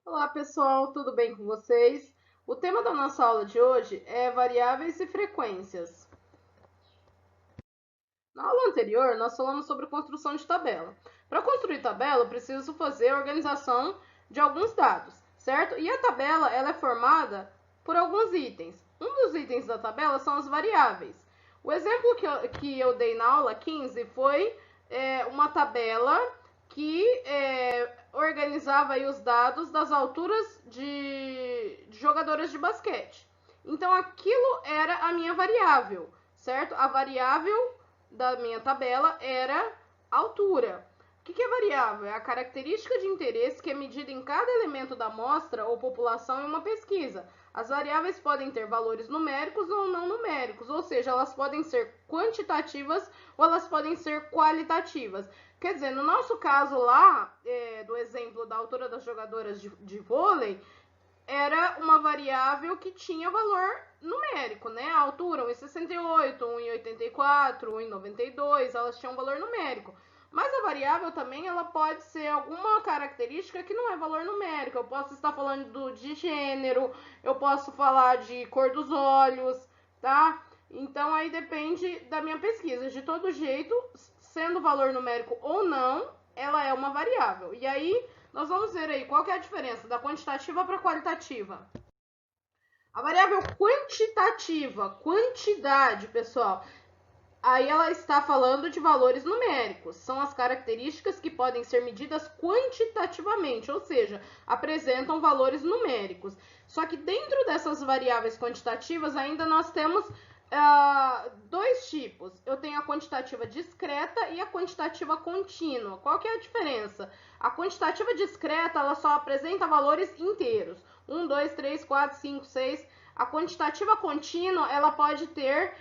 Olá pessoal, tudo bem com vocês? O tema da nossa aula de hoje é variáveis e frequências. Na aula anterior, nós falamos sobre construção de tabela. Para construir tabela, eu preciso fazer a organização de alguns dados, certo? E a tabela ela é formada por alguns itens. Um dos itens da tabela são as variáveis. O exemplo que eu dei na aula 15 foi uma tabela que organizava aí os dados das alturas de jogadoras de basquete. Então, aquilo era a minha variável, certo? A variável da minha tabela era altura. O que é variável? É a característica de interesse que é medida em cada elemento da amostra ou população em uma pesquisa. As variáveis podem ter valores numéricos ou não numéricos, ou seja, elas podem ser quantitativas ou elas podem ser qualitativas. Quer dizer, no nosso caso lá, do exemplo da altura das jogadoras de vôlei, era uma variável que tinha valor numérico, né? A altura, 1,68, 1,84, 1,92, elas tinham valor numérico. Mas a variável também ela pode ser alguma característica que não é valor numérico. Eu posso estar falando de gênero, eu posso falar de cor dos olhos, tá? Então aí depende da minha pesquisa. De todo jeito, sendo valor numérico ou não, ela é uma variável. E aí nós vamos ver aí qual que é a diferença da quantitativa para a qualitativa. A variável quantitativa, quantidade, pessoal, aí ela está falando de valores numéricos. São as características que podem ser medidas quantitativamente, ou seja, apresentam valores numéricos. Só que dentro dessas variáveis quantitativas ainda nós temos dois tipos. Eu tenho a quantitativa discreta e a quantitativa contínua. Qual que é a diferença? A quantitativa discreta ela só apresenta valores inteiros. 1, 2, 3, 4, 5, 6. A quantitativa contínua ela pode ter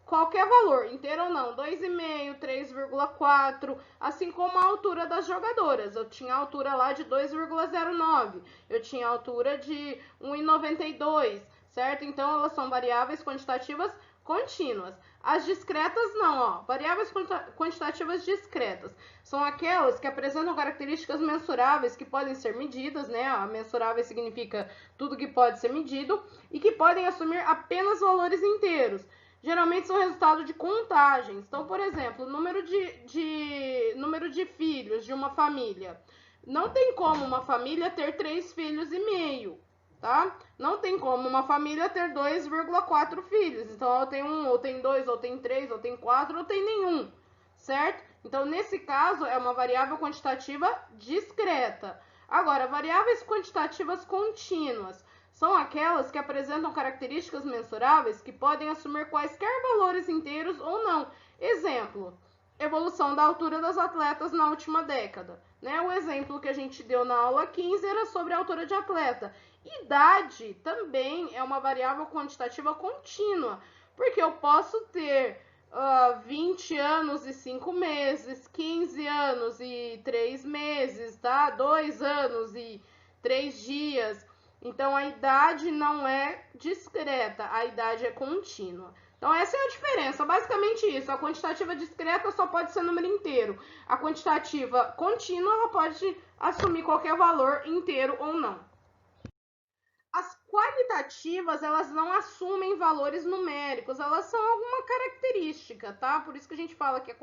qualquer valor, inteiro ou não, 2,5, 3,4, assim como a altura das jogadoras. Eu tinha a altura lá de 2,09, eu tinha a altura de 1,92, certo? Então, elas são variáveis quantitativas contínuas. As discretas não, ó. Variáveis quantitativas discretas são aquelas que apresentam características mensuráveis que podem ser medidas, né? A mensurável significa tudo que pode ser medido e que podem assumir apenas valores inteiros. Geralmente são resultado de contagens. Então, por exemplo, número de filhos de uma família. Não tem como uma família ter 3 filhos e meio, tá? Não tem como uma família ter 2,4 filhos. Então, ou tem 1, ou tem 2, ou tem 3, ou tem 4, ou tem nenhum, certo? Então, nesse caso, é uma variável quantitativa discreta. Agora, variáveis quantitativas contínuas são aquelas que apresentam características mensuráveis que podem assumir quaisquer valores inteiros ou não. Exemplo, evolução da altura das atletas na última década. Né? O exemplo que a gente deu na aula 15 era sobre a altura de atleta. Idade também é uma variável quantitativa contínua, porque eu posso ter 20 anos e 5 meses, 15 anos e 3 meses, tá? 2 anos e 3 dias. Então, a idade não é discreta, a idade é contínua. Então, essa é a diferença, basicamente isso. A quantitativa discreta só pode ser número inteiro. A quantitativa contínua, ela pode assumir qualquer valor inteiro ou não. As qualitativas, elas não assumem valores numéricos, elas são alguma característica, tá? Por isso que a gente fala que é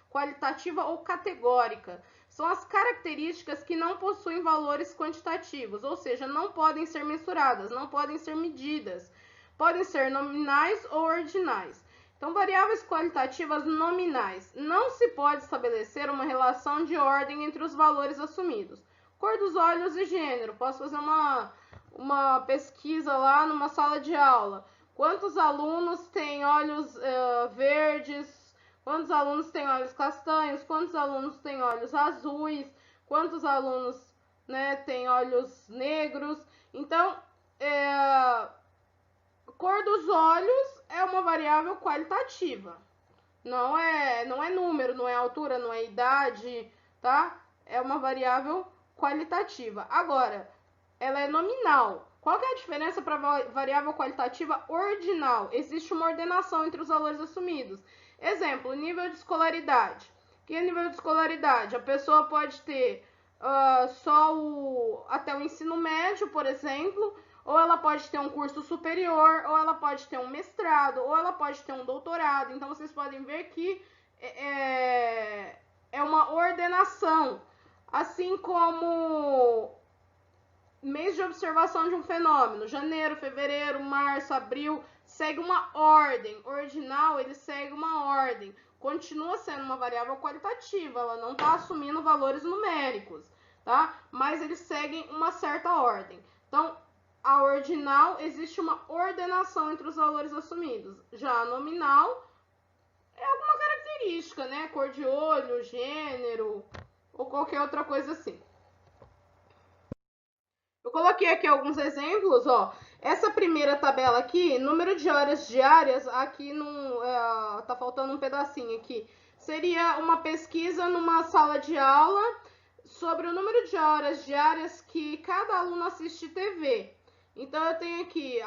qualitativa ou categórica. São as características que não possuem valores quantitativos, ou seja, não podem ser mensuradas, não podem ser medidas. Podem ser nominais ou ordinais. Então, variáveis qualitativas nominais. Não se pode estabelecer uma relação de ordem entre os valores assumidos. Cor dos olhos e gênero. Posso fazer uma pesquisa lá numa sala de aula. Quantos alunos têm olhos verdes? Quantos alunos têm olhos castanhos? Quantos alunos têm olhos azuis? Quantos alunos, né, têm olhos negros? Então, cor dos olhos é uma variável qualitativa. Não é número, não é altura, não é idade, tá? É uma variável qualitativa. Agora, ela é nominal. Qual que é a diferença para variável qualitativa ordinal? Existe uma ordenação entre os valores assumidos. Exemplo, nível de escolaridade. Que é nível de escolaridade? A pessoa pode ter só até o ensino médio, por exemplo, ou ela pode ter um curso superior, ou ela pode ter um mestrado, ou ela pode ter um doutorado. Então, vocês podem ver que é uma ordenação, assim como mês de observação de um fenômeno, janeiro, fevereiro, março, abril, segue uma ordem. Ordinal, ele segue uma ordem. Continua sendo uma variável qualitativa, ela não está assumindo valores numéricos, tá? Mas eles seguem uma certa ordem. Então, a ordinal, existe uma ordenação entre os valores assumidos. Já a nominal é alguma característica, né? Cor de olho, gênero ou qualquer outra coisa assim. Eu coloquei aqui alguns exemplos, ó. Essa primeira tabela aqui, número de horas diárias, aqui tá faltando um pedacinho aqui. Seria uma pesquisa numa sala de aula sobre o número de horas diárias que cada aluno assiste TV. Então, eu tenho aqui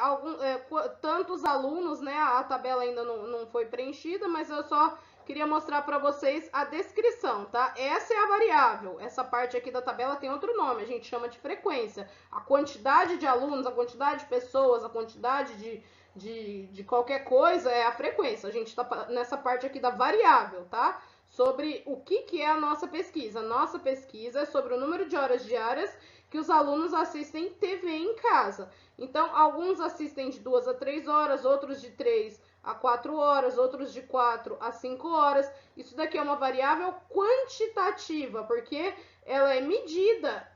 tantos alunos, né? A tabela ainda não foi preenchida, mas eu só queria mostrar para vocês a descrição, tá? Essa é a variável. Essa parte aqui da tabela tem outro nome, a gente chama de frequência. A quantidade de alunos, a quantidade de pessoas, a quantidade de qualquer coisa é a frequência. A gente tá nessa parte aqui da variável, tá? Sobre o que é a nossa pesquisa. Nossa pesquisa é sobre o número de horas diárias que os alunos assistem TV em casa. Então, alguns assistem de 2 a 3 horas, outros de 3 a 4 horas, outros de 4 a 5 horas. Isso daqui é uma variável quantitativa, porque ela é medida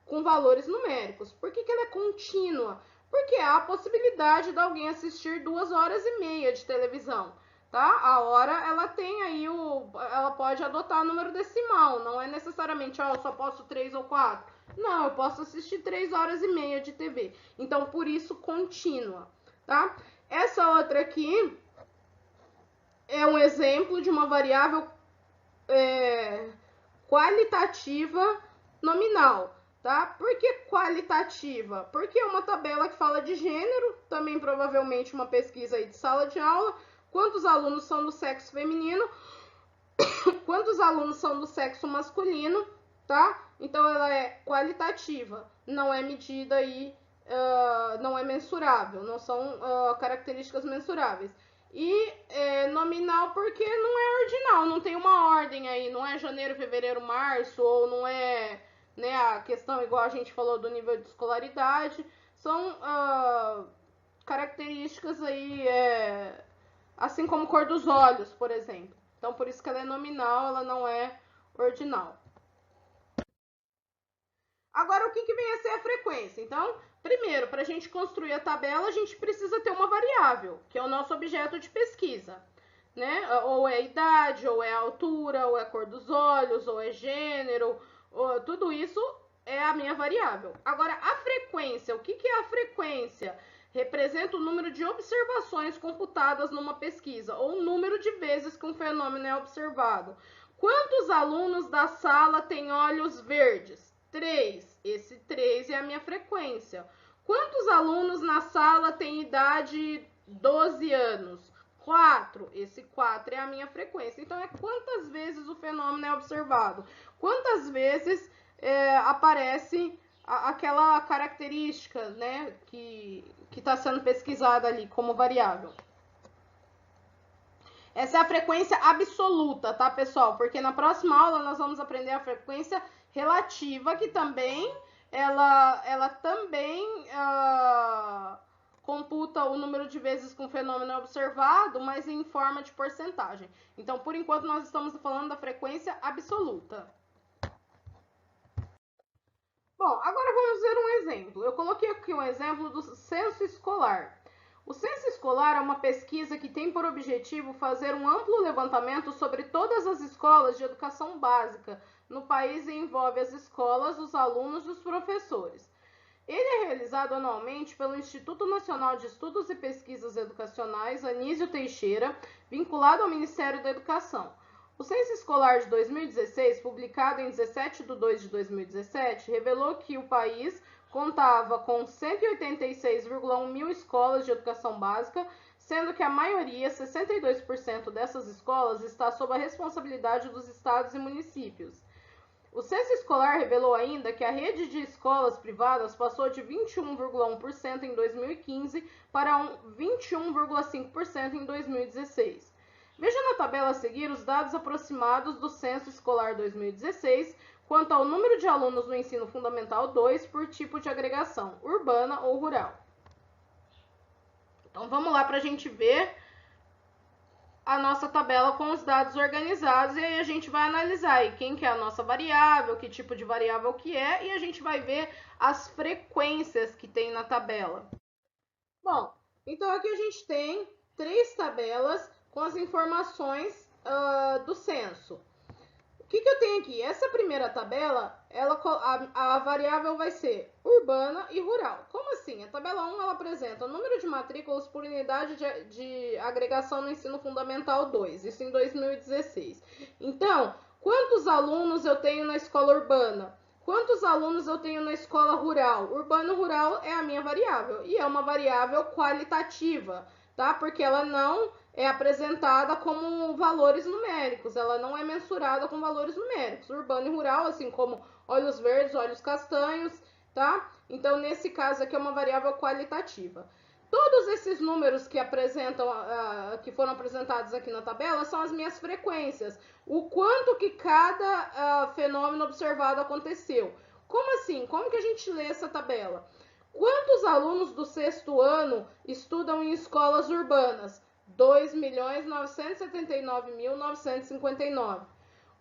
com valores numéricos. Por que ela é contínua? Porque há a possibilidade de alguém assistir 2 horas e meia de televisão. Tá? A hora, ela tem aí ela pode adotar número decimal, não é necessariamente, eu só posso 3 ou 4. Não, eu posso assistir 3 horas e meia de TV. Então, por isso, contínua, tá? Essa outra aqui é um exemplo de uma variável qualitativa nominal, tá? Por que qualitativa? Porque é uma tabela que fala de gênero, também provavelmente uma pesquisa aí de sala de aula. Quantos alunos são do sexo feminino? Quantos alunos são do sexo masculino, tá? Então, ela é qualitativa, não é medida aí, não é mensurável, não são características mensuráveis. E nominal porque não é ordinal, não tem uma ordem aí, não é janeiro, fevereiro, março, ou não é, né, a questão igual a gente falou do nível de escolaridade. São características aí, assim como cor dos olhos, por exemplo. Então, por isso que ela é nominal, ela não é ordinal. Agora, o que vem a ser a frequência? Então, primeiro, para a gente construir a tabela, a gente precisa ter uma variável, que é o nosso objeto de pesquisa, né? Ou é idade, ou é altura, ou é cor dos olhos, ou é gênero, tudo isso é a minha variável. Agora, a frequência, o que é a frequência? Representa o número de observações computadas numa pesquisa, ou o número de vezes que um fenômeno é observado. Quantos alunos da sala têm olhos verdes? 3. Esse 3 é a minha frequência. Quantos alunos na sala têm idade 12 anos? 4. Esse 4 é a minha frequência. Então, é quantas vezes o fenômeno é observado. Quantas vezes aparece aquela característica, né, que está sendo pesquisada ali como variável. Essa é a frequência absoluta, tá, pessoal? Porque na próxima aula nós vamos aprender a frequência relativa, que também ela também computa o número de vezes que um fenômeno é observado, mas em forma de porcentagem. Então, por enquanto, nós estamos falando da frequência absoluta. Bom, agora vamos ver um exemplo. Eu coloquei aqui um exemplo do censo escolar. O censo escolar é uma pesquisa que tem por objetivo fazer um amplo levantamento sobre todas as escolas de educação básica no país e envolve as escolas, os alunos e os professores. Ele é realizado anualmente pelo Instituto Nacional de Estudos e Pesquisas Educacionais, Anísio Teixeira, vinculado ao Ministério da Educação. O Censo Escolar de 2016, publicado em 17/2/2017, revelou que o país contava com 186,1 mil escolas de educação básica, sendo que a maioria, 62% dessas escolas, está sob a responsabilidade dos estados e municípios. O censo escolar revelou ainda que a rede de escolas privadas passou de 21,1% em 2015 para 21,5% em 2016. Veja na tabela a seguir os dados aproximados do Censo Escolar 2016 quanto ao número de alunos no ensino fundamental 2 por tipo de agregação, urbana ou rural. Então vamos lá para a gente ver a nossa tabela com os dados organizados e aí a gente vai analisar aí quem que é a nossa variável, que tipo de variável que é, e a gente vai ver as frequências que tem na tabela. Bom, então aqui a gente tem 3 tabelas com as informações do censo. O que eu tenho aqui? Essa primeira tabela, a variável vai ser urbana e rural. Como assim? A tabela 1 ela apresenta o número de matrículas por unidade de agregação no ensino fundamental 2, isso em 2016. Então, quantos alunos eu tenho na escola urbana? Quantos alunos eu tenho na escola rural? Urbano e rural é a minha variável, e é uma variável qualitativa, tá? Porque ela não é apresentada como valores numéricos, ela não é mensurada com valores numéricos. Urbano e rural, assim como olhos verdes, olhos castanhos, tá? Então, nesse caso aqui é uma variável qualitativa. Todos esses números que apresentam, que foram apresentados aqui na tabela são as minhas frequências. O quanto que cada fenômeno observado aconteceu. Como assim? Como que a gente lê essa tabela? Quantos alunos do 6º ano estudam em escolas urbanas? 2.979.959.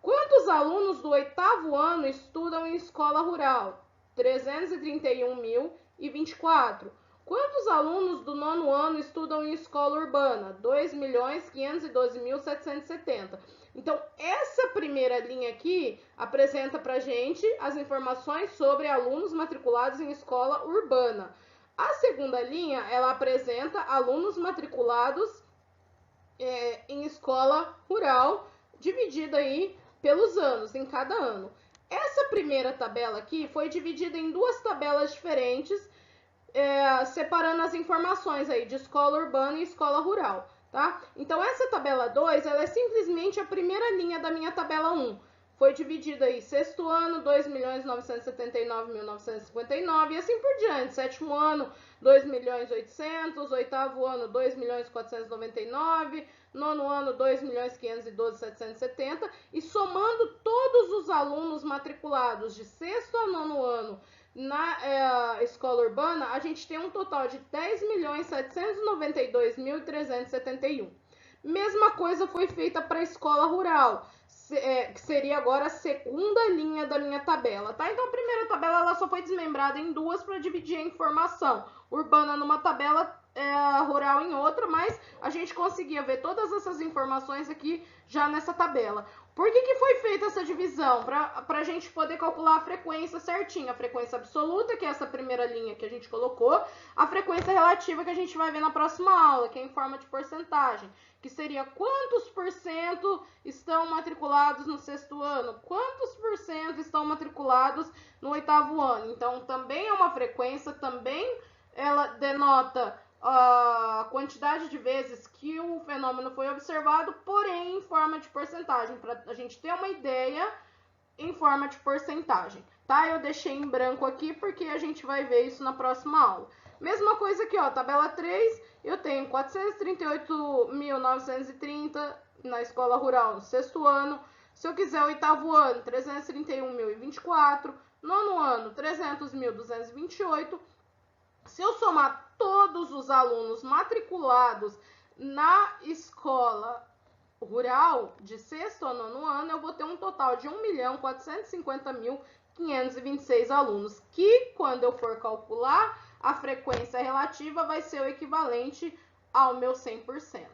Quantos alunos do 8º ano estudam em escola rural? 331.024. Quantos alunos do 9º ano estudam em escola urbana? 2.512.770. Então, essa primeira linha aqui apresenta pra gente as informações sobre alunos matriculados em escola urbana. A segunda linha, ela apresenta alunos matriculados em escola rural, dividida aí pelos anos, em cada ano. Essa primeira tabela aqui foi dividida em 2 tabelas diferentes, separando as informações aí de escola urbana e escola rural, tá? Então, essa tabela 2, ela é simplesmente a primeira linha da minha tabela 1. Foi dividida aí, 6º ano, 2.979.959 e assim por diante. 7º ano, 2.800.000, 8º ano, 2.499.000, 9º ano, 2.512.770 e somando todos os alunos matriculados de 6º a 9º ano na escola urbana, a gente tem um total de 10.792.371. Mesma coisa foi feita para a escola rural, que seria agora a segunda linha da minha tabela, tá? Então a primeira tabela ela só foi desmembrada em 2 para dividir a informação urbana numa tabela, rural em outra, mas a gente conseguia ver todas essas informações aqui já nessa tabela. Por que foi feita essa divisão? Para a gente poder calcular a frequência certinha. A frequência absoluta, que é essa primeira linha que a gente colocou, a frequência relativa que a gente vai ver na próxima aula, que é em forma de porcentagem, que seria quantos por cento estão matriculados no 6º ano, quantos por cento estão matriculados no 8º ano. Então, também é uma frequência, também ela denota a quantidade de vezes que o fenômeno foi observado, porém em forma de porcentagem, para a gente ter uma ideia em forma de porcentagem, tá? Eu deixei em branco aqui porque a gente vai ver isso na próxima aula. Mesma coisa aqui, ó, tabela 3, eu tenho 438.930 na escola rural no 6º ano. Se eu quiser o 8º ano, 331.024, 9º ano, 300.228. Se eu somar todos os alunos matriculados na escola rural de 6º a 9º ano, eu vou ter um total de 1.450.526 alunos, que quando eu for calcular a frequência relativa vai ser o equivalente ao meu 100%.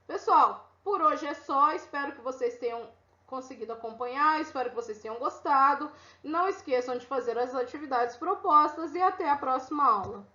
Pessoal, por hoje é só, espero que vocês tenham conseguido acompanhar, espero que vocês tenham gostado. Não esqueçam de fazer as atividades propostas e até a próxima aula.